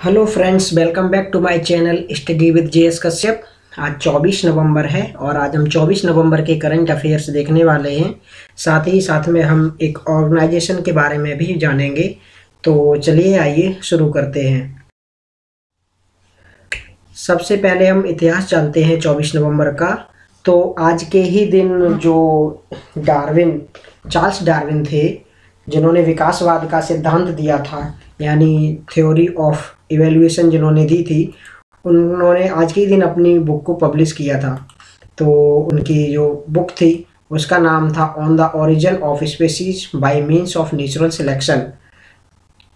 Hello friends, welcome back to my channel study with JS Kashyap. आज 24 नवंबर है और आज हम 24 नवंबर के करंट अफेयर्स देखने वाले हैं। साथ ही साथ में हम एक ऑर्गेनाइजेशन के बारे में भी जानेंगे। तो चलिए आइए शुरू करते हैं। सबसे पहले हम इतिहास जानते हैं 24 नवंबर का। तो आज के ही दिन जो चार्ल्स डार्विन थे, जिन्होंने विकासवाद का सिद्धांत दिया था, यानी थ्योरी ऑफ इवैल्यूएशन जिन्होंने दी थी, उन्होंने आज के ही दिन अपनी बुक को पब्लिश किया था। तो उनकी जो बुक थी उसका नाम था on the origin of species bye means of natural selection.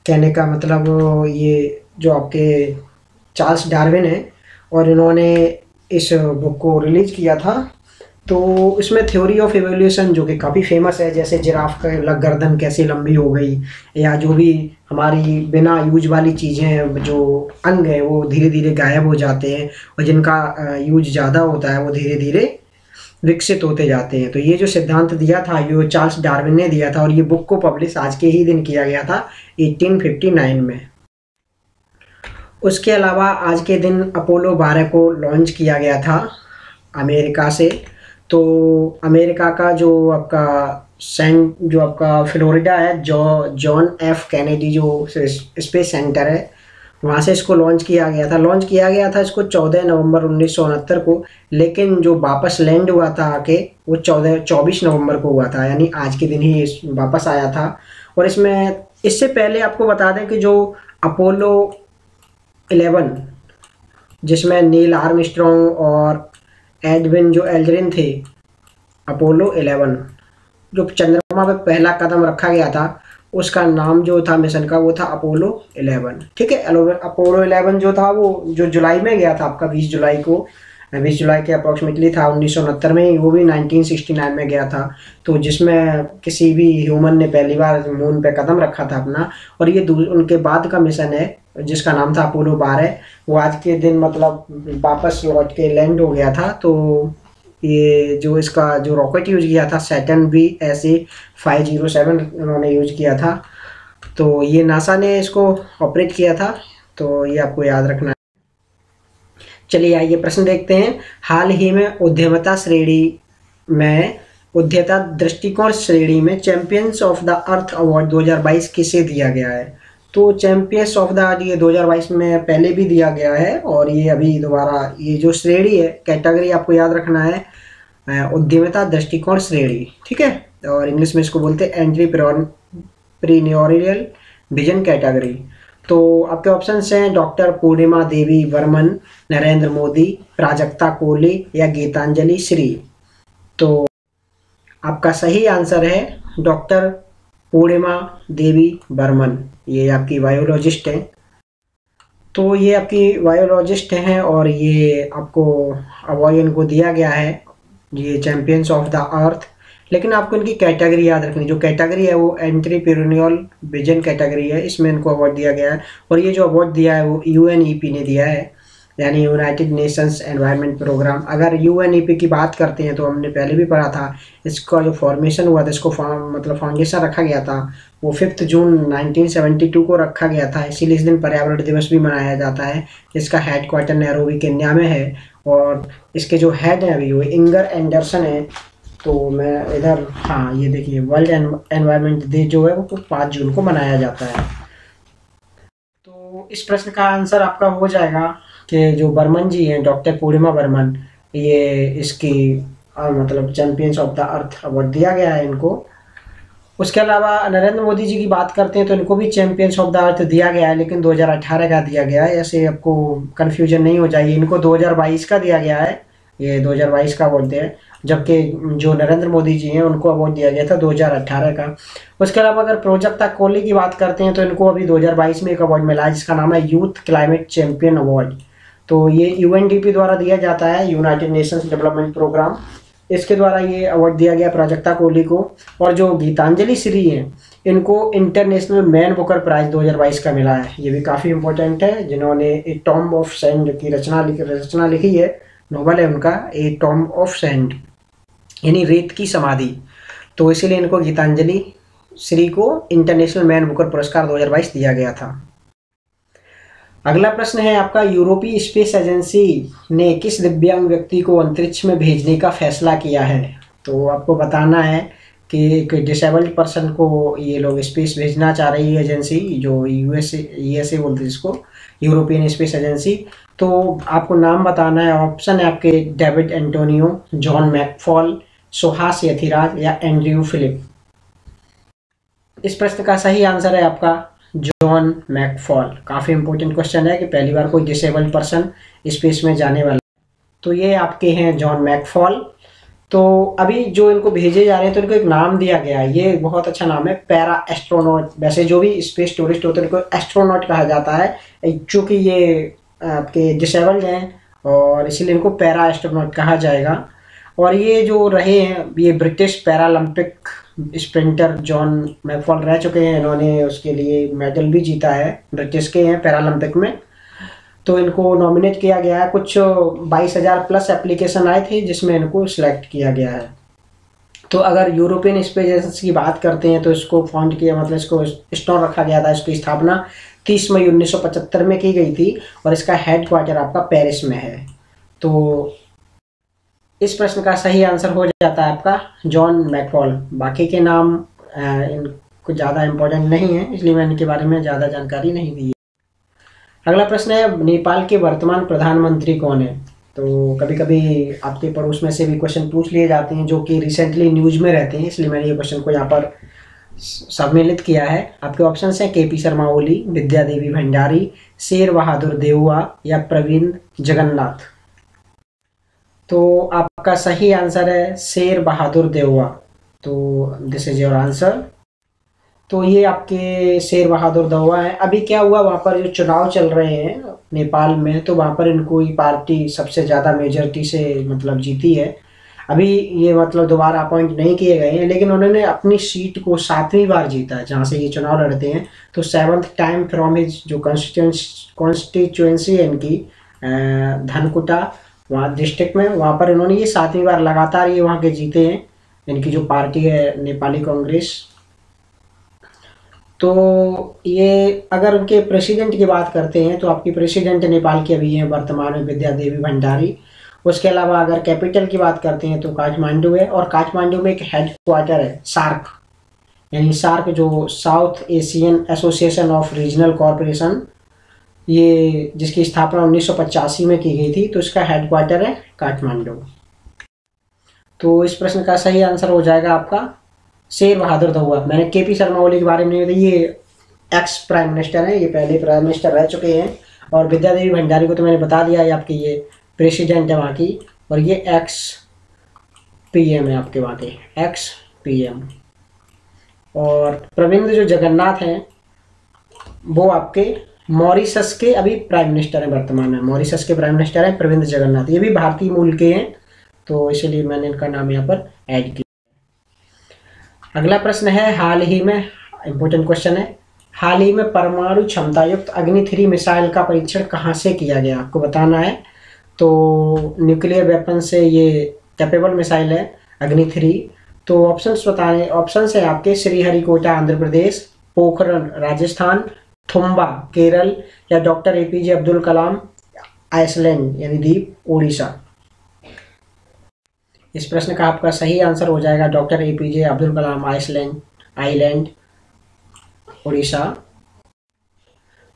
कहने का मतलब ये जो आपके चार्ल्स डार्विन है और इन्होंने इस बुक को रिलीज किया था। तो इसमें थ्योरी ऑफ इवोल्यूशन जो कि काफ़ी फेमस है, जैसे जिराफ का गर्दन कैसे लंबी हो गई, या जो भी हमारी बिना यूज वाली चीज़ें हैं, जो अंग है वो धीरे धीरे गायब हो जाते हैं और जिनका यूज ज़्यादा होता है वो धीरे धीरे विकसित होते जाते हैं। तो ये जो सिद्धांत दिया था ये चार्ल्स डार्विन ने दिया था और ये बुक को पब्लिश आज के ही दिन किया गया था 1859 में। उसके अलावा आज के दिन अपोलो 12 को लॉन्च किया गया था अमेरिका से। तो अमेरिका का जो आपका फ्लोरिडा है, जॉन एफ कैनेडी जो स्पेस सेंटर है, वहाँ से इसको लॉन्च किया गया था इसको 14 नवंबर 1969 को। लेकिन जो वापस लैंड हुआ था आके वो 24 नवंबर को हुआ था, यानी आज के दिन ही वापस आया था। और इससे पहले आपको बता दें कि जो अपोलो 11 जिसमें नील आर्मस्ट्रॉन्ग और एडविन जो एल्ड्रिन थे, अपोलो 11 जो चंद्रमा पर पहला कदम रखा गया था, उसका नाम जो था मिशन का वो था अपोलो 11। ठीक है, अपोलो 11 जो था वो जो जुलाई में गया था आपका 20 जुलाई के अप्रॉक्सीमेटली था 1969 में, वो भी 1969 में गया था। तो जिसमें किसी भी ह्यूमन ने पहली बार मून पे कदम रखा था अपना। और ये उनके बाद का मिशन है जिसका नाम था अपोलो 12। वो आज के दिन मतलब वापस लौट के लैंड हो गया था। तो ये जो इसका जो रॉकेट यूज किया था सैटर्न बी ऐसे 507 उन्होंने यूज किया था। तो ये नासा ने इसको ऑपरेट किया था, तो ये आपको याद रखना है। चलिए आइए प्रश्न देखते हैं। हाल ही में उद्यमता दृष्टिकोण श्रेणी में champions of the earth award 2022 किसे दिया गया है? तो चैंपियंस ऑफ द अर्थ ये 2022 में पहले भी दिया गया है और ये अभी दोबारा, ये जो श्रेणी है, कैटेगरी आपको याद रखना है, उद्यमिता दृष्टिकोण श्रेणी। ठीक है, और इंग्लिश में इसको बोलते हैं एंटरप्रेन्योरियल विजन कैटेगरी। तो आपके ऑप्शंस हैं डॉक्टर पूर्णिमा देवी वर्मन, नरेंद्र मोदी, प्राजक्ता कोहली या गीतांजलि श्री। तो आपका सही आंसर है डॉक्टर पूर्णिमा देवी वर्मन। ये आपकी बायोलॉजिस्ट हैं। तो ये आपकी बायोलॉजिस्ट हैं और ये आपको अवार्ड इनको दिया गया है, ये चैंपियंस ऑफ द अर्थ। लेकिन आपको इनकी कैटेगरी याद रखनी, जो कैटेगरी है वो एंटरप्रेन्योरियल विजन कैटेगरी है, इसमें इनको अवार्ड दिया गया है। और ये जो अवार्ड दिया है वो UNEP ने दिया है, यानी यूनाइटेड नेशंस एनवायरनमेंट प्रोग्राम। अगर UNEP की बात करते हैं तो हमने पहले भी पढ़ा था, इसका जो फॉर्मेशन हुआ था, इसको फाउंडेशन रखा गया था वो 5 जून 1972 को रखा गया था। इसीलिए इस दिन पर्यावरण दिवस भी मनाया जाता है। इसका हेडक्वार्टर नैरोबी केन्या में है और इसके जो हेड हैं अभी वो इंगर एंडरसन है। तो मैं इधर, हाँ ये देखिए, वर्ल्ड एनवायरनमेंट डे जो है वो 5 जून को मनाया जाता है। तो इस प्रश्न का आंसर आपका हो जाएगा कि जो बर्मन जी हैं, डॉक्टर पूर्णिमा बर्मन, ये इसकी मतलब champions of the earth award दिया गया है इनको। उसके अलावा नरेंद्र मोदी जी की बात करते हैं तो इनको भी चैंपियंस ऑफ द अर्थ दिया गया है, लेकिन 2018 का दिया गया है। ऐसे आपको कन्फ्यूजन नहीं हो जाइए, इनको 2022 का दिया गया है, ये 2022 का बोलते हैं, जबकि जो नरेंद्र मोदी जी हैं उनको अवार्ड दिया गया था 2018 का। उसके अलावा अगर प्राजक्ता कोहली की बात करते हैं तो इनको अभी 2022 में एक अवार्ड मिला है जिसका नाम है यूथ क्लाइमेट चैंपियन अवार्ड। तो ये UNDP द्वारा दिया जाता है, यूनाइटेड नेशंस डेवलपमेंट प्रोग्राम, इसके द्वारा ये अवार्ड दिया गया प्राजक्ता कोहली को। और जो गीतांजलि श्री हैं इनको इंटरनेशनल मैन बुकर प्राइज 2022 का मिला है। ये भी काफ़ी इंपॉर्टेंट है, जिन्होंने ए टॉम्ब ऑफ सैंड की रचना लिखी है, नोवेल है उनका ए टॉम्ब ऑफ सैंड, यानी रेत की समाधि। तो इसीलिए इनको गीतांजलि श्री को इंटरनेशनल मैन बुकर पुरस्कार 2022 दिया गया था। अगला प्रश्न है आपका, यूरोपीय स्पेस एजेंसी ने किस दिव्यांग व्यक्ति को अंतरिक्ष में भेजने का फैसला किया है? तो आपको बताना है कि एक डिसेबल्ड पर्सन को ये लोग स्पेस भेजना चाह रही है एजेंसी, जो यूएसए बोलते हैं इसको, यूरोपियन स्पेस एजेंसी। तो आपको नाम बताना है। ऑप्शन है आपके David Antonio, John McFall, Suhas Yathiraj या एंड्रयू फिलिप। इस प्रश्न का सही आंसर है आपका जॉन मैकफॉल। काफ़ी इंपॉर्टेंट क्वेश्चन है कि पहली बार कोई डिसेबल्ड पर्सन स्पेस में जाने वाला। तो ये आपके हैं जॉन मैकफॉल। तो अभी जो इनको भेजे जा रहे हैं तो इनको एक नाम दिया गया है, ये बहुत अच्छा नाम है, पैरा एस्ट्रोनॉट। वैसे जो भी स्पेस टूरिस्ट होते हैं उनको एस्ट्रोनॉट कहा जाता है, चूँकि ये आपके डिसेबल्ड हैं और इसीलिए इनको पैरा एस्ट्रोनॉट कहा जाएगा। और ये जो रहे हैं ये British Paralympic sprinter John McFall रह चुके हैं। इन्होंने उसके लिए मेडल भी जीता है, ब्रिटिश के हैं पैरालंपिक में। तो इनको नॉमिनेट किया गया है, कुछ 22,000 प्लस एप्लीकेशन आए थे जिसमें इनको सिलेक्ट किया गया है। तो अगर यूरोपियन स्पेस एजेंसी की बात करते हैं तो इसको फाउंड किया, मतलब इसको स्टोर रखा गया था। इसकी स्थापना 30 मई 1975 में की गई थी और इसका हेड क्वार्टर आपका पेरिस में है। तो इस प्रश्न का सही आंसर हो जाता है आपका जॉन मैकफॉल। बाकी के नाम इनको ज़्यादा इम्पोर्टेंट नहीं है, इसलिए मैं इनके बारे में ज़्यादा जानकारी नहीं दी है। अगला प्रश्न है, नेपाल के वर्तमान प्रधानमंत्री कौन है? तो कभी कभी आपके पड़ोस में से भी क्वेश्चन पूछ लिए जाते हैं जो कि रिसेंटली न्यूज में रहते हैं, इसलिए मैंने ये क्वेश्चन को यहाँ पर सम्मिलित किया है। आपके ऑप्शन हैं केपी शर्मा ओली, विद्या देवी भंडारी, शेर बहादुर देउवा या प्रवीण जगन्नाथ। तो आपका सही आंसर है शेर बहादुर देउवा। तो दिस इज योर आंसर। तो ये आपके शेर बहादुर देउवा है। अभी क्या हुआ, वहाँ पर जो चुनाव चल रहे हैं नेपाल में, तो वहाँ पर इनको ही पार्टी सबसे ज़्यादा मेजॉरिटी से मतलब जीती है। अभी ये मतलब दोबारा अपॉइंट नहीं किए गए हैं, लेकिन उन्होंने अपनी सीट को 7वीं बार जीता है जहाँ से ये चुनाव लड़ते हैं। तो 7th टाइम फ्रॉम हिज जो कॉन्स्टिट्यूएंसी है इनकी, धनकुटा वहाँ डिस्ट्रिक्ट में, वहाँ पर इन्होंने ये 7वीं बार लगातार ये वहाँ के जीते हैं, इनकी जो पार्टी है नेपाली कांग्रेस। तो ये अगर उनके प्रेसिडेंट की बात करते हैं तो आपकी प्रेसिडेंट नेपाल की अभी हैं वर्तमान में विद्या देवी भंडारी। उसके अलावा अगर कैपिटल की बात करते हैं तो काठमांडू है, और काठमांडू में एक हेड क्वार्टर है सार्क, यानी सार्क जो south Asian association of regional corporation, ये जिसकी स्थापना 1985 में की गई थी। तो इसका हेड क्वार्टर है काठमांडू। तो इस प्रश्न का सही आंसर हो जाएगा आपका शेर बहादुर देउवा। मैंने केपी शर्मा ओली के बारे में नहीं बताया, ये एक्स प्राइम मिनिस्टर हैं, ये पहले प्राइम मिनिस्टर रह चुके हैं। और विद्या देवी भंडारी को तो मैंने बता दिया, ये आपकी ये प्रेसिडेंट है वहाँ की, और ये एक्स पीएम है आपके वहाँ के, एक्स पीएम। और प्रविंद जो जगन्नाथ हैं वो आपके मॉरिशस के अभी प्राइम मिनिस्टर हैं वर्तमान में। मॉरिशस के प्राइम मिनिस्टर हैं प्रविंद जगन्नाथ, ये भी भारतीय मूल के हैं, तो इसलिए मैंने इनका नाम यहाँ पर ऐड किया। अगला प्रश्न है, हाल ही में इम्पोर्टेंट क्वेश्चन है, हाल ही में परमाणु क्षमता युक्त अग्नि 3 मिसाइल का परीक्षण कहाँ से किया गया? आपको बताना है। तो न्यूक्लियर वेपन से ये कैपेबल मिसाइल है अग्नि 3। तो ऑप्शंस बताएं। ऑप्शंस है आपके श्रीहरिकोटा आंध्र प्रदेश, पोखरण राजस्थान, थुम्बा केरल या doctor APJ Abdul Kalam Iceland यानी द्वीप ओडिशा। इस प्रश्न का आपका सही आंसर हो जाएगा doctor APJ Abdul Kalam island Odisha.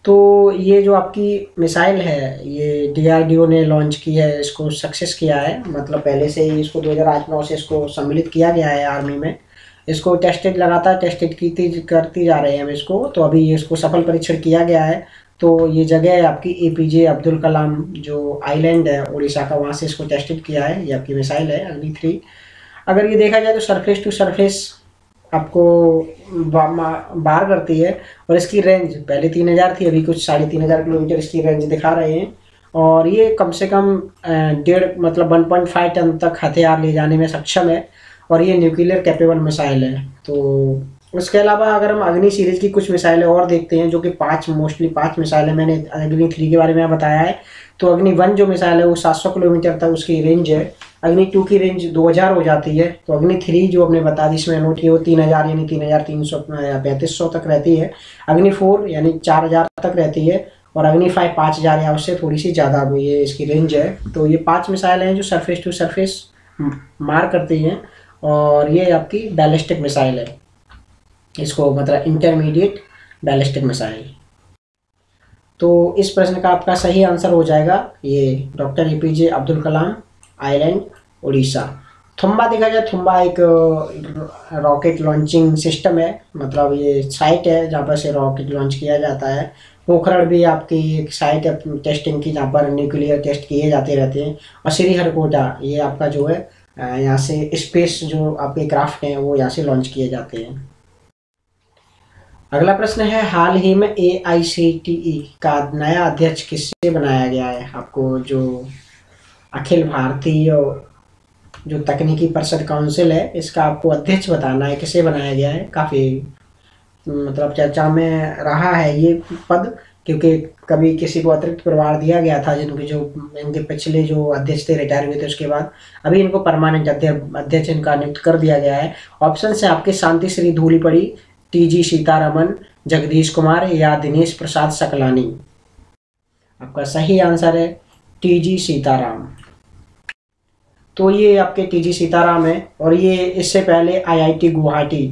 तो ये जो आपकी मिसाइल है ये डीआरडीओ ने लॉन्च की है, इसको सक्सेस किया है, मतलब पहले से ही इसको 2008-9 से इसको सम्मिलित किया गया है आर्मी में। इसको लगातार टेस्टेड करती जा रहे हैं हम इसको। तो अभी ये इसको सफल परीक्षण किया गया है। तो ये जगह है आपकी एपीजे अब्दुल कलाम जो आइलैंड है उड़ीसा का, वहाँ से इसको टेस्टेड किया है। ये आपकी मिसाइल है अग्नि 3। अगर ये देखा जाए तो सरफेस टू सरफेस आपको बाहर करती है, और इसकी रेंज पहले 3000 थी, अभी कुछ 3500 किलोमीटर इसकी रेंज दिखा रहे हैं। और ये कम से कम 1.5 टन तक हथियार ले जाने में सक्षम है, और ये न्यूक्लियर कैपेबल मिसाइल है। तो उसके अलावा अगर हम अग्नि सीरीज की कुछ मिसाइलें और देखते हैं जो कि 5 मिसाइलें मैंने अग्नि 3 के बारे में बताया है। तो अग्नि 1 जो मिसाइल है वो 700 किलोमीटर तक उसकी रेंज है, अग्नि 2 की रेंज 2000 हो जाती है। तो अग्नि 3 जो हमने बता दी इसमें नोट किया वो 3000 यानी 3300 या 3500 तक रहती है। अग्नि 4 यानी 4000 तक रहती है, और अग्नि 5 5000 या उससे थोड़ी सी ज़्यादा ये इसकी रेंज है। तो ये 5 मिसाइल हैं जो सरफेस टू सरफेस मार करती हैं, और ये आपकी बैलिस्टिक मिसाइल है, इसको मतलब इंटरमीडिएट बैलिस्टिक मिसाइल। तो इस प्रश्न का आपका सही आंसर हो जाएगा ये doctor APJ Abdul Kalam island, Orissa. Thumba देखा जाए, थुम्बा एक रॉकेट लॉन्चिंग सिस्टम है, मतलब ये साइट है जहाँ पर से रॉकेट लॉन्च किया जाता है। पोखरण भी आपकी एक साइट है टेस्टिंग की, जहाँ पर न्यूक्लियर टेस्ट किए जाते रहते हैं। और श्रीहरिकोटा ये आपका जो है यहाँ से स्पेस जो आपके क्राफ्ट हैं वो यहाँ से लॉन्च किए जाते हैं। अगला प्रश्न है, हाल ही में AICTE का नया अध्यक्ष किससे बनाया गया है? आपको जो अखिल भारतीय जो तकनीकी परिषद काउंसिल है, इसका आपको अध्यक्ष बताना है किसे बनाया गया है। काफ़ी मतलब चर्चा में रहा है ये पद, क्योंकि कभी किसी को अतिरिक्त प्रभार दिया गया था, जिनके जो इनके पिछले जो अध्यक्ष थे रिटायर हुए थे, उसके बाद अभी इनको परमानेंट अध्यक्ष इनका नियुक्त कर दिया गया है। ऑप्शन है आपके शांति श्री धूलीपड़ी, TG सीतारमन, जगदीश कुमार या दिनेश प्रसाद सकलानी। आपका सही आंसर है TG सीताराम। तो ये आपके TG सीताराम है, और ये इससे पहले IIT गुवाहाटी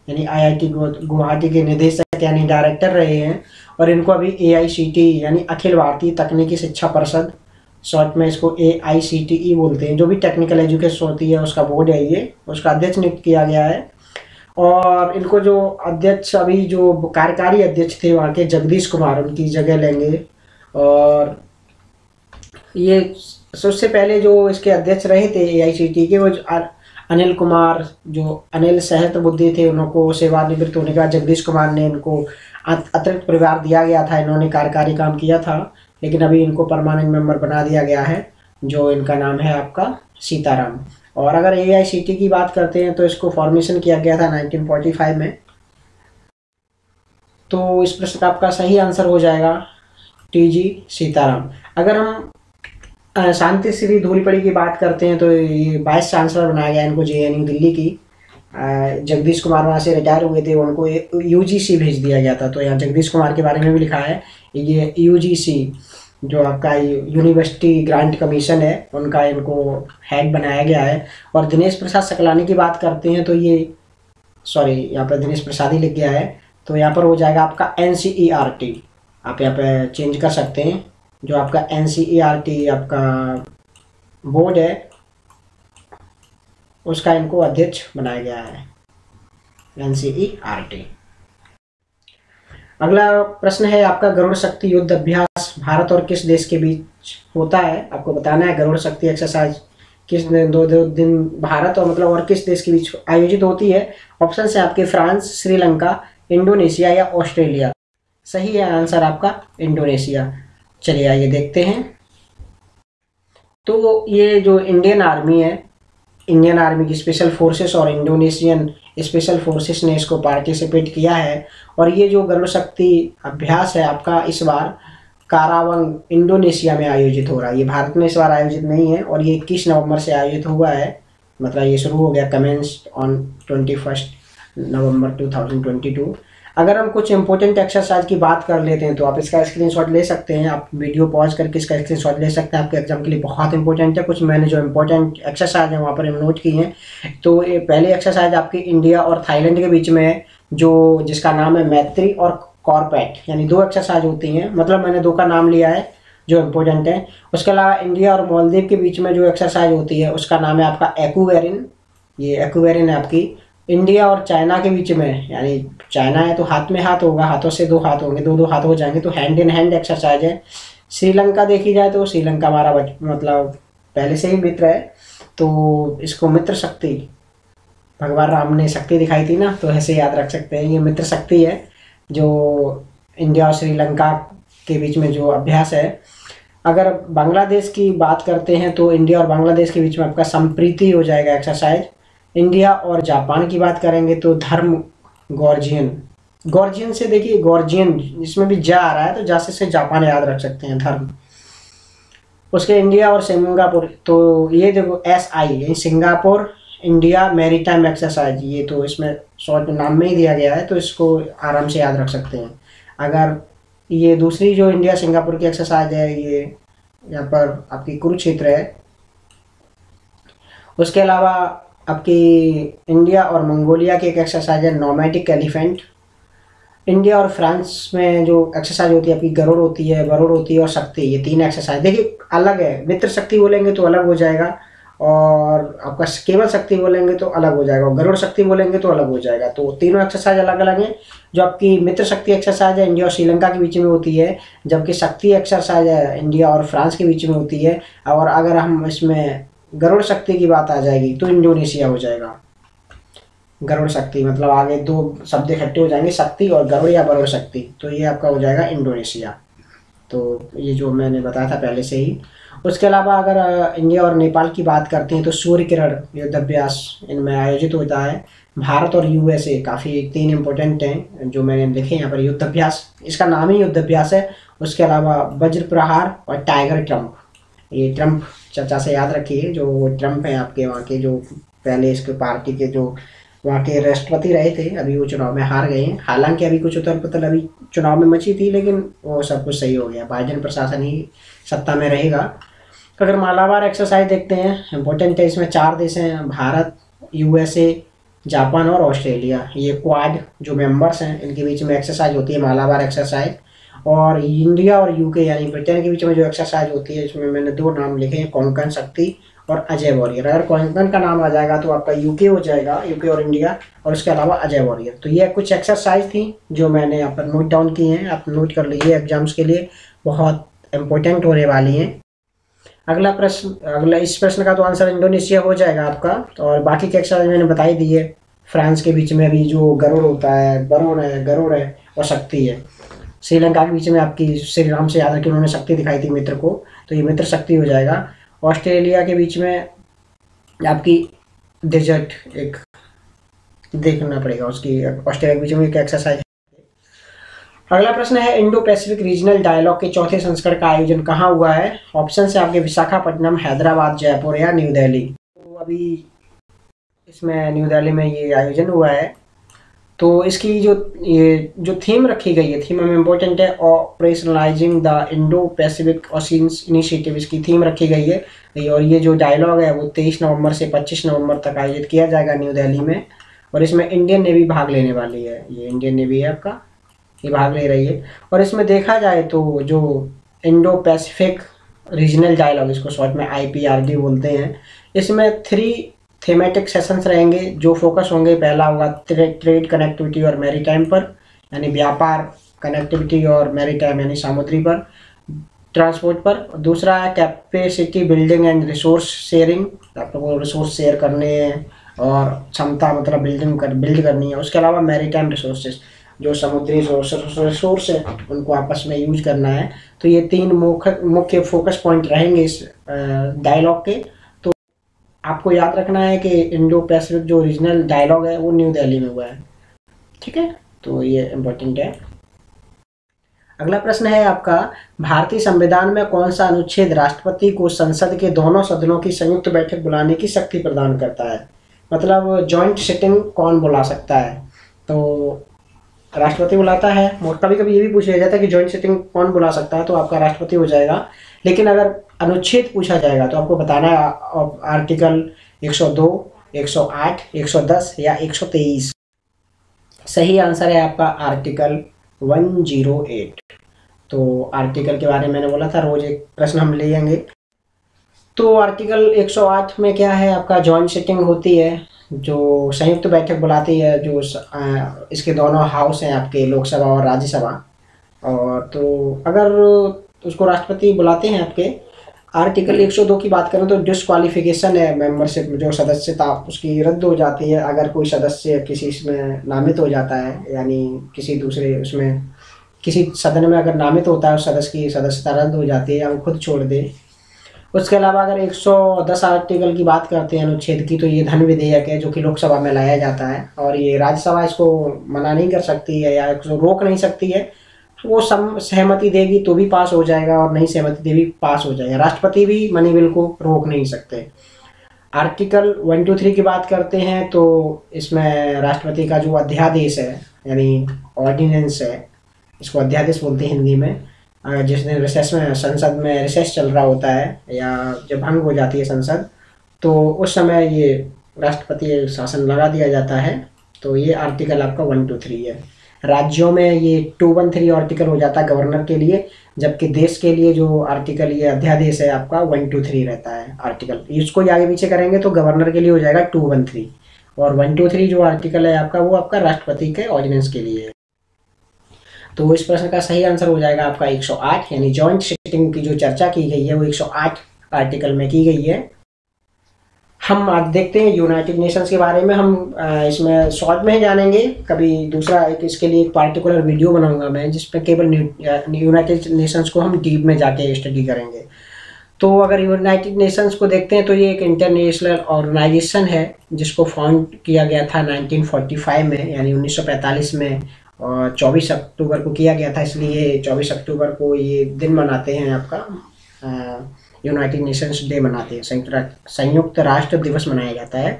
यानी IIT गुवाहाटी के निदेशक यानी डायरेक्टर रहे हैं। और इनको अभी AICTE यानी अखिल भारतीय तकनीकी शिक्षा परिषद, शॉर्ट में इसको AICTE बोलते हैं, जो भी टेक्निकल एजुकेशन होती है उसका बोर्ड है ये, उसका अध्यक्ष नियुक्त किया गया है। और इनको जो अध्यक्ष अभी जो कार्यकारी अध्यक्ष थे वहाँ के जगदीश कुमार उनकी जगह लेंगे। और ये सबसे पहले जो इसके अध्यक्ष रहे थे AICTE के, वो अनिल कुमार, जो अनिल सहस्त्रबुद्धे थे, उनको सेवानिवृत्त होने के बाद जगदीश कुमार ने इनको अतिरिक्त प्रभार दिया गया था, इन्होंने कार्यकारी काम किया था, लेकिन अभी इनको परमानेंट मेंबर बना दिया गया है, जो इनका नाम है आपका सीताराम। और अगर AICTE की बात करते हैं तो इसको फॉर्मेशन किया गया था 1945 में। तो इस प्रश्न का आपका सही आंसर हो जाएगा TG सीताराम। अगर हम शांति श्री धूलीपड़ी की बात करते हैं तो ये वाइस चांसलर बनाया गया इनको JNU दिल्ली की। जगदीश कुमार वहाँ से रिटायर हुए थे, उनको UGC भेज दिया गया था। तो यहाँ जगदीश कुमार के बारे में भी लिखा है, ये UGC जो आपका यूनिवर्सिटी ग्रांट कमीशन है उनका इनको हेड बनाया गया है। और दिनेश प्रसाद सकलानी की बात करते हैं तो ये यहाँ पर दिनेश प्रसाद ही लिख गया है, तो यहाँ पर हो जाएगा आपका NCERT। आप यहाँ पे चेंज कर सकते हैं, जो आपका NCERT आपका बोर्ड है उसका इनको अध्यक्ष बनाया गया है, NCERT। अगला प्रश्न है आपका, गरुड़ शक्ति युद्ध अभ्यास भारत और किस देश के बीच होता है? आपको बताना है गरुड़ शक्ति एक्सरसाइज किस दो दिन भारत और मतलब और किस देश के बीच आयोजित होती है। ऑप्शन है आपके फ्रांस, श्रीलंका, इंडोनेशिया या ऑस्ट्रेलिया। सही है आंसर आपका इंडोनेशिया। चलिए आइए देखते हैं। तो ये जो इंडियन आर्मी है, इंडियन आर्मी की स्पेशल फोर्सेस और इंडोनेशियन स्पेशल फोर्सेस ने इसको पार्टिसिपेट किया है। और ये जो गरुड़ शक्ति अभ्यास है आपका इस बार कारावंग इंडोनेशिया में आयोजित हो रहा है, ये भारत में इस बार आयोजित नहीं है। और ये 21 नवंबर से आयोजित हुआ है, मतलब ये शुरू हो गया, कमेंस्ड ऑन 21 नवंबर 2022। अगर हम कुछ इंपॉर्टेंट एक्सरसाइज की बात कर लेते हैं तो आप इसका स्क्रीनशॉट ले सकते हैं, आप वीडियो पॉज करके इसका स्क्रीनशॉट ले सकते हैं, आपके एग्जाम के लिए बहुत इंपॉर्टेंट है। कुछ मैंने जो इंपॉर्टेंट एक्सरसाइज है वहाँ पर हम नोट की हैं। तो ये पहली एक्सरसाइज आपकी इंडिया और थाईलैंड के बीच में है, जो जिसका नाम है मैत्री और कॉर्पेट, यानी 2 एक्सरसाइज होती हैं, मतलब मैंने 2 का नाम लिया है जो इम्पोर्टेंट है। उसके अलावा इंडिया और मालदीव के बीच में जो एक्सरसाइज होती है उसका नाम है आपका एक्वेरिन। ये एक्वेरिन है आपकी इंडिया और चाइना के बीच में, यानी चाइना है तो हाथ में हाथ होगा, हाथों से 2 हाथ होंगे, 2 हाथ हो जाएंगे, तो हैंड इन हैंड एक्सरसाइज है। श्रीलंका देखी जाए तो श्रीलंका हमारा मतलब पहले से ही मित्र है, तो इसको मित्र शक्ति, भगवान राम ने शक्ति दिखाई थी ना, तो ऐसे याद रख सकते हैं, ये मित्र शक्ति है जो इंडिया और श्रीलंका के बीच में जो अभ्यास है। अगर बांग्लादेश की बात करते हैं तो इंडिया और बांग्लादेश के बीच में आपका संप्रीति हो जाएगा एक्सरसाइज। इंडिया और जापान की बात करेंगे तो धर्म गॉर्जियन से, देखिए गॉर्जियन इसमें भी जा आ रहा है तो जा से जापान याद रख सकते हैं, धर्म। उसके इंडिया और सिंगापुर, तो ये देखो SI यानी सिंगापुर इंडिया मैरीटाइम एक्सरसाइज, ये तो इसमें शॉर्ट नाम में ही दिया गया है, तो इसको आराम से याद रख सकते हैं। अगर ये दूसरी जो इंडिया सिंगापुर की एक्सरसाइज है, ये यहाँ पर आपकी कुरुक्षेत्र है। उसके अलावा आपकी इंडिया और मंगोलिया की एक एक्सरसाइज है नोमैडिक एलिफेंट। इंडिया और फ्रांस में जो एक्सरसाइज होती है आपकी गरुड़ होती है, वरुड़ होती है और शक्ति, ये तीन एक्सरसाइज देखिए अलग है। मित्र शक्ति बोलेंगे तो अलग हो जाएगा, और आपका केवल शक्ति बोलेंगे तो अलग हो जाएगा, और गरुड़ शक्ति बोलेंगे तो अलग हो जाएगा। तो तीनों एक्सरसाइज अलग अलग हैं। जो आपकी मित्र शक्ति एक्सरसाइज है इंडिया और श्रीलंका के बीच में होती है, जबकि शक्ति एक्सरसाइज है इंडिया और फ्रांस के बीच में होती है। और अगर हम इसमें गरुड़ शक्ति की बात आ जाएगी तो इंडोनेशिया हो जाएगा। गरुड़ शक्ति मतलब आगे दो शब्द इकट्ठे हो जाएंगे, शक्ति और गरुड़ या वरुड़ शक्ति, तो ये आपका हो जाएगा इंडोनेशिया। तो ये जो मैंने बताया था पहले से ही। उसके अलावा अगर इंडिया और नेपाल की बात करते हैं तो सूर्य किरण युद्धाभ्यास इनमें आयोजित होता है। भारत और यूएसए काफ़ी तीन इंपॉर्टेंट हैं जो मैंने लिखे यहाँ पर। युद्धाभ्यास, इसका नाम ही युद्धाभ्यास है। उसके अलावा वज्र प्रहार और टाइगर ट्रम्प, ये ट्रम्प चर्चा से याद रखिए, जो ट्रम्प हैं आपके वहाँ के, जो पहले इसके पार्टी के जो वहाँ के राष्ट्रपति रहे थे, अभी वो चुनाव में हार गए हैं। हालांकि अभी कुछ उथल पुथल अभी चुनाव में मची थी, लेकिन वो सब कुछ सही हो गया। बाइडेन प्रशासन ही सत्ता में रहेगा। अगर मालाबार एक्सरसाइज देखते हैं, इम्पोर्टेंट है। इसमें 4 देश हैं, भारत, यूएसए, जापान और ऑस्ट्रेलिया। ये क्वाड जो मेंबर्स हैं इनके बीच में एक्सरसाइज होती है मालाबार एक्सरसाइज। और इंडिया और यूके यानी ब्रिटेन के बीच में जो एक्सरसाइज होती है, इसमें मैंने 2 नाम लिखे हैं, कोंकण शक्ति और अजय वॉरियर। अगर कोंकण का नाम आ जाएगा तो आपका यूके हो जाएगा, यूके और इंडिया, और उसके अलावा अजय वॉरियर। तो ये कुछ एक्सरसाइज थी जो मैंने यहाँ पर नोट डाउन की हैं, आप नोट कर लीजिए, एग्जाम्स के लिए बहुत इंपॉर्टेंट होने वाली हैं। इस प्रश्न का तो आंसर इंडोनेशिया हो जाएगा आपका। और बाकी के एक्सरसाइज मैंने बताई दी है। फ्रांस के बीच में अभी जो गरुड़ होता है, गरुड़ है और शक्ति है। श्रीलंका के बीच में आपकी श्री राम से याद रखिए, उन्होंने शक्ति दिखाई थी मित्र को, तो ये मित्र शक्ति हो जाएगा। ऑस्ट्रेलिया के बीच में आपकी डेजर्ट एक देखना पड़ेगा उसकी, ऑस्ट्रेलिया के बीच में एक एक्सरसाइज है। अगला प्रश्न है, इंडो पैसिफिक रीजनल डायलॉग के चौथे संस्करण का आयोजन कहाँ हुआ है? ऑप्शन है आपके विशाखापट्टनम, हैदराबाद, जयपुर या न्यू दिल्ली। तो अभी इसमें न्यू दिल्ली में ये आयोजन हुआ है। तो इसकी जो थीम रखी गई है, थीम में इम्पोर्टेंट है, operationalising the Indo Pacific oceans initiative, इसकी थीम रखी गई है। और ये जो डायलॉग है वो 23 नवंबर से 25 नवंबर तक आयोजित किया जाएगा न्यू दिल्ली में। और इसमें इंडियन नेवी भाग लेने वाली है, ये इंडियन नेवी है आपका, ये भाग ले रही है। और इसमें देखा जाए तो जो इंडो पैसिफिक रीजनल डायलॉग, इसको शॉर्ट में IPRD बोलते हैं, इसमें 3 थीमेटिक सेशंस रहेंगे जो फोकस होंगे। पहला होगा ट्रेड कनेक्टिविटी और मैरीटाइम पर, यानी व्यापार, कनेक्टिविटी और मैरीटाइम यानी समुद्री पर, ट्रांसपोर्ट पर। दूसरा है capacity building and resource sharing, आप लोगों को रिसोर्स शेयर करने हैं और क्षमता मतलब बिल्ड करनी है। उसके अलावा मैरीटाइम रिसोर्सेज, जो समुद्री रिसोर्स है उनको आपस में यूज करना है। तो ये 3 मुख्य फोकस पॉइंट रहेंगे इस डायलॉग के। तो आपको याद रखना है कि इंडो पैसिफिक जो रीजनल डायलॉग है वो न्यू दिल्ली में हुआ है, ठीक है, तो ये इम्पोर्टेंट है। अगला प्रश्न है आपका, भारतीय संविधान में कौन सा अनुच्छेद राष्ट्रपति को संसद के दोनों सदनों की संयुक्त बैठक बुलाने की शक्ति प्रदान करता है? मतलब जॉइंट सिटिंग कौन बुला सकता है? तो राष्ट्रपति बुलाता है। कभी कभी ये भी पूछ लिया जाता है कि जॉइंट सिटिंग कौन बुला सकता है, तो आपका राष्ट्रपति हो जाएगा। लेकिन अगर अनुच्छेद पूछा जाएगा तो आपको बताना है आर्टिकल 102, 108, 110 या 123। सही आंसर है आपका आर्टिकल 108। तो आर्टिकल के बारे में मैंने बोला था, रोज एक प्रश्न हम ले लेंगे। तो आर्टिकल 108 में क्या है, आपका जॉइंट सिटिंग होती है, जो संयुक्त बैठक बुलाती है, जो इसके दोनों हाउस हैं आपके, लोकसभा और राज्यसभा। और तो अगर उसको राष्ट्रपति बुलाते हैं आपके, आर्टिकल 102 की बात करें तो डिस्क्वालिफिकेशन है, मेंबरशिप जो सदस्यता उसकी रद्द हो जाती है अगर कोई सदस्य किसी इसमें नामित हो जाता है, यानी किसी दूसरे उसमें किसी सदन में अगर नामित होता है उस सदस्य की सदस्यता रद्द हो जाती है या वो खुद छोड़ दे। उसके अलावा अगर 110 आर्टिकल की बात करते हैं अनुच्छेद की, तो ये धन विधेयक है जो कि लोकसभा में लाया जाता है और ये राज्यसभा इसको मना नहीं कर सकती है या इसको रोक नहीं सकती है। वो सहमति देगी तो भी पास हो जाएगा और नहीं सहमति देगी पास हो जाएगा। राष्ट्रपति भी मनी बिल को रोक नहीं सकते। आर्टिकल 123 की बात करते हैं तो इसमें राष्ट्रपति का जो अध्यादेश है यानी ऑर्डिनेंस है, इसको अध्यादेश बोलते हैं हिंदी में। जिस दिन रिसेस में संसद में रिसेस चल रहा होता है या जब भंग हो जाती है संसद, तो उस समय ये राष्ट्रपति शासन लगा दिया जाता है। तो ये आर्टिकल आपका 123 है। राज्यों में ये 213 आर्टिकल हो जाता है गवर्नर के लिए, जबकि देश के लिए जो आर्टिकल ये अध्यादेश है आपका 123 रहता है आर्टिकल। इसको आगे पीछे करेंगे तो गवर्नर के लिए हो जाएगा 213, और 123 जो आर्टिकल है आपका वो आपका राष्ट्रपति के ऑर्डिनेंस के लिए है। तो इस प्रश्न का सही आंसर हो जाएगा आपका 108, यानी जॉइंट सिटिंग की जो चर्चा की गई है वो 108 आर्टिकल में की गई है। हम आज देखते हैं यूनाइटेड नेशंस के बारे में। हम इसमें शॉर्ट में ही जानेंगे, कभी दूसरा एक इसके लिए एक पार्टिकुलर वीडियो बनाऊंगा मैं जिसमें केवल यूनाइटेड नेशंस को हम डीप में जाके स्टडी करेंगे। तो अगर यूनाइटेड नेशंस को देखते हैं तो ये एक इंटरनेशनल ऑर्गेनाइजेशन है जिसको फाउंड किया गया था 1945 में, यानी 1945 में, और 24 अक्टूबर को किया गया था। इसलिए 24 अक्टूबर को ये दिन मनाते हैं आपका यूनाइटेड नेशंस डे मनाते हैं, संयुक्त राष्ट्र दिवस मनाया जाता है।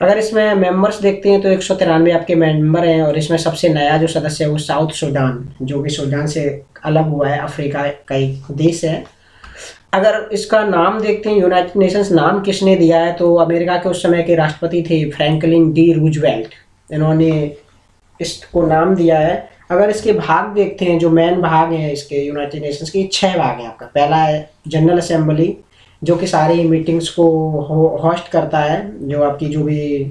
अगर इसमें मेंबर्स देखते हैं तो 193 आपके मेंबर हैं, और इसमें सबसे नया जो सदस्य है वो साउथ सूडान, जो कि सूडान से अलग हुआ है, अफ्रीका का एक देश है। अगर इसका नाम देखते हैं यूनाइटेड नेशंस नाम किसने दिया है, तो अमेरिका के उस समय के राष्ट्रपति थे फ्रैंकलिन डी रूजवेल्ट, इन्होंने इसको नाम दिया है। अगर इसके भाग देखते हैं, जो मेन भाग हैं इसके यूनाइटेड नेशंस के 6 भाग हैं आपका। पहला है जनरल असेंबली, जो कि सारी मीटिंग्स को होस्ट करता है, जो आपकी जो भी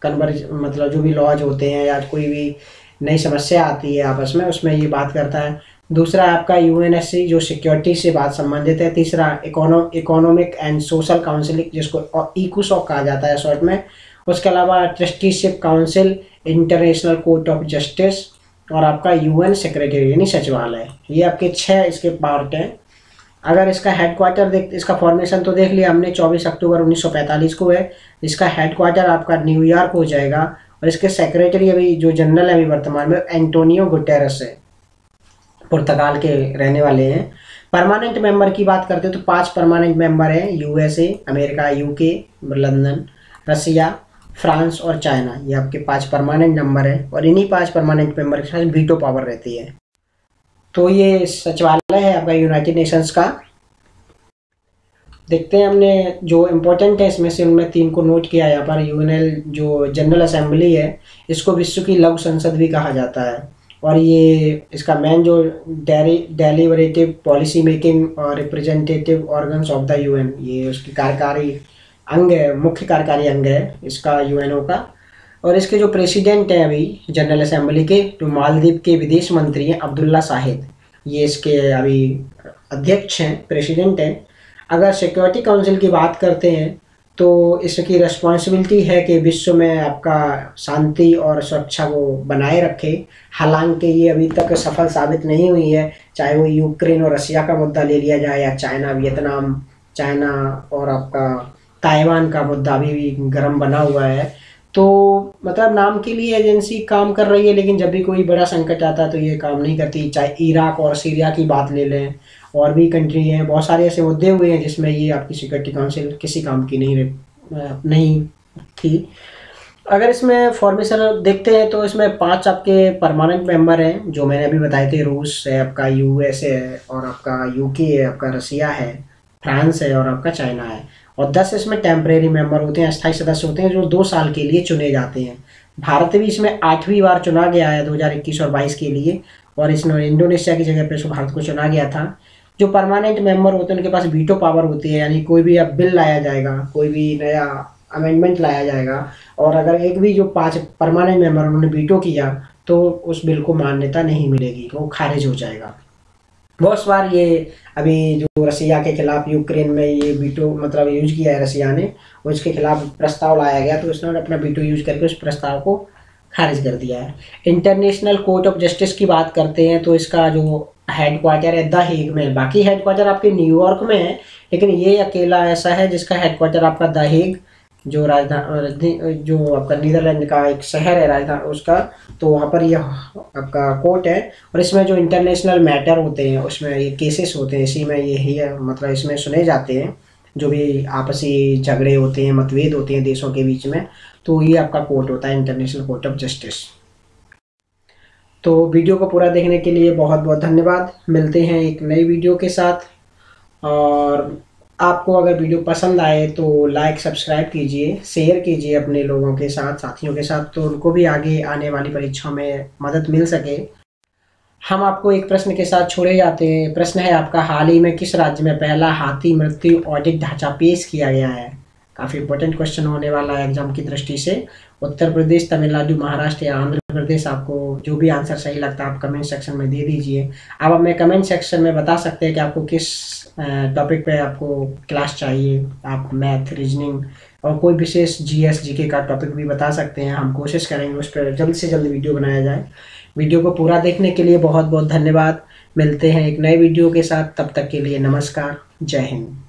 मतलब जो भी लॉज होते हैं या कोई भी नई समस्या आती है आपस में, उसमें ये बात करता है। दूसरा आपका यूएनएससी, जो सिक्योरिटी से बात संबंधित है। तीसरा इकोनॉमिक एंड सोशल काउंसिल, जिसको इकोसॉक कहा जाता है शॉर्ट में। उसके अलावा trusteeship council, international court of justice, और आपका यूएन सेक्रेटरी यानी सचिवालय। ये आपके 6 इसके पार्ट हैं। अगर इसका हेडक्वार्टर इसका फॉर्मेशन तो देख लिया हमने, 24 अक्टूबर 1945 को है। इसका हेडक्वार्टर आपका न्यूयॉर्क हो जाएगा, और इसके सेक्रेटरी अभी जो जनरल है अभी वर्तमान में एंटोनियो गुटेरेस है, पुर्तगाल के रहने वाले हैं। परमानेंट मेंबर की बात करते हैं तो 5 परमानेंट मेंबर हैं, यूएसए, अमेरिका, यूके, लंदन, रसिया, फ्रांस और चाइना। ये आपके 5 परमानेंट नंबर है, और इन्हीं 5 परमानेंट मेंबर के साथ वीटो पावर रहती है। तो ये सचिवालय है आपका यूनाइटेड नेशंस का। देखते हैं हमने जो इम्पोर्टेंट है इसमें से उनमें 3 को नोट किया यहाँ पर। यूएनएल जो जनरल असेंबली है, इसको विश्व की लघु संसद भी कहा जाता है, और ये इसका मेन जो डेलिबरेटिव, पॉलिसी मेकिंग और representative organs of the UN, ये उसकी कार्यकारी अंग है, मुख्य कार्यकारी अंग है इसका यूएनओ का। और इसके जो प्रेसिडेंट हैं अभी जनरल असेंबली के, जो मालदीव के विदेश मंत्री हैं अब्दुल्ला शाहिद, ये इसके अभी अध्यक्ष हैं, प्रेसिडेंट हैं। अगर सिक्योरिटी काउंसिल की बात करते हैं तो इसकी रिस्पॉन्सिबिलिटी है कि विश्व में आपका शांति और सुरक्षा को बनाए रखे। हालांकि ये अभी तक सफल साबित नहीं हुई है, चाहे वो यूक्रेन और रसिया का मुद्दा ले लिया जाए, या चाइना, वियतनाम, चाइना और आपका ताइवान का मुद्दा भी गर्म बना हुआ है। तो मतलब नाम के लिए एजेंसी काम कर रही है, लेकिन जब भी कोई बड़ा संकट आता है तो ये काम नहीं करती। चाहे इराक और सीरिया की बात ले लें, और भी कंट्री हैं, बहुत सारे ऐसे मुद्दे हुए हैं जिसमें ये आपकी सिक्योरिटी काउंसिल किसी काम की नहीं थी। अगर इसमें फॉर्मेशन देखते हैं तो इसमें 5 आपके परमानेंट मेंबर हैं, जो मैंने अभी बताए थे। रूस है आपका, यूएसए है, और आपका यूके है, आपका रसिया है, फ्रांस है, और आपका चाइना है। और 10 इसमें टेम्परेरी मेंबर होते हैं, अस्थायी सदस्य होते हैं, जो 2 साल के लिए चुने जाते हैं। भारत भी इसमें 8वीं बार चुना गया है 2021 और 22 के लिए, और इसमें इंडोनेशिया की जगह पर भारत को चुना गया था। जो परमानेंट मेंबर होते हैं उनके पास वीटो पावर होती है, यानी कोई भी अब बिल लाया जाएगा, कोई भी नया अमेंडमेंट लाया जाएगा, और अगर एक भी जो 5 परमानेंट मेंबर उन्होंने वीटो किया तो उस बिल को मान्यता नहीं मिलेगी, वो खारिज हो जाएगा। बहुत बार ये अभी जो रसिया के खिलाफ यूक्रेन में ये वीटो मतलब यूज किया है रसिया ने, उसके खिलाफ प्रस्ताव लाया गया तो उसने अपना वीटो यूज करके उस प्रस्ताव को खारिज कर दिया है। इंटरनेशनल कोर्ट ऑफ जस्टिस की बात करते हैं तो इसका जो हेडक्वार्टर है द हेग में, बाकी हेडक्वार्टर आपके न्यूयॉर्क में है, लेकिन ये अकेला ऐसा है जिसका हेडक्वार्टर आपका द हेग, जो जो आपका नीदरलैंड का एक शहर है राजधानी उसका, तो वहाँ पर यह आपका कोर्ट है। और इसमें जो इंटरनेशनल मैटर होते हैं उसमें ये केसेस होते हैं, इसी में यही है, मतलब इसमें सुने जाते हैं जो भी आपसी झगड़े होते हैं, मतभेद होते हैं देशों के बीच में, तो ये आपका कोर्ट होता है इंटरनेशनल कोर्ट ऑफ जस्टिस। तो वीडियो को पूरा देखने के लिए बहुत बहुत धन्यवाद। मिलते हैं एक नई वीडियो के साथ। और आपको अगर वीडियो पसंद आए तो लाइक सब्सक्राइब कीजिए, शेयर कीजिए अपने लोगों के साथ, साथियों के साथ, तो उनको भी आगे आने वाली परीक्षाओं में मदद मिल सके। हम आपको एक प्रश्न के साथ छोड़े जाते हैं। प्रश्न है आपका, हाल ही में किस राज्य में पहला हाथी मृत्यु ऑडिट ढांचा पेश किया गया है? काफ़ी इंपॉर्टेंट क्वेश्चन होने वाला है एग्जाम की दृष्टि से। उत्तर प्रदेश, तमिलनाडु, महाराष्ट्र या आंध्र प्रदेश? आपको जो भी आंसर सही लगता है आप कमेंट सेक्शन में दे दीजिए। आप हमें कमेंट सेक्शन में बता सकते हैं कि आपको किस टॉपिक पे आपको क्लास चाहिए। आप मैथ, रीजनिंग और कोई विशेष जीएस जीके का टॉपिक भी बता सकते हैं। हम कोशिश करेंगे उस पर जल्द से जल्द वीडियो बनाया जाए। वीडियो को पूरा देखने के लिए बहुत बहुत धन्यवाद। मिलते हैं एक नए वीडियो के साथ, तब तक के लिए नमस्कार, जय हिंद।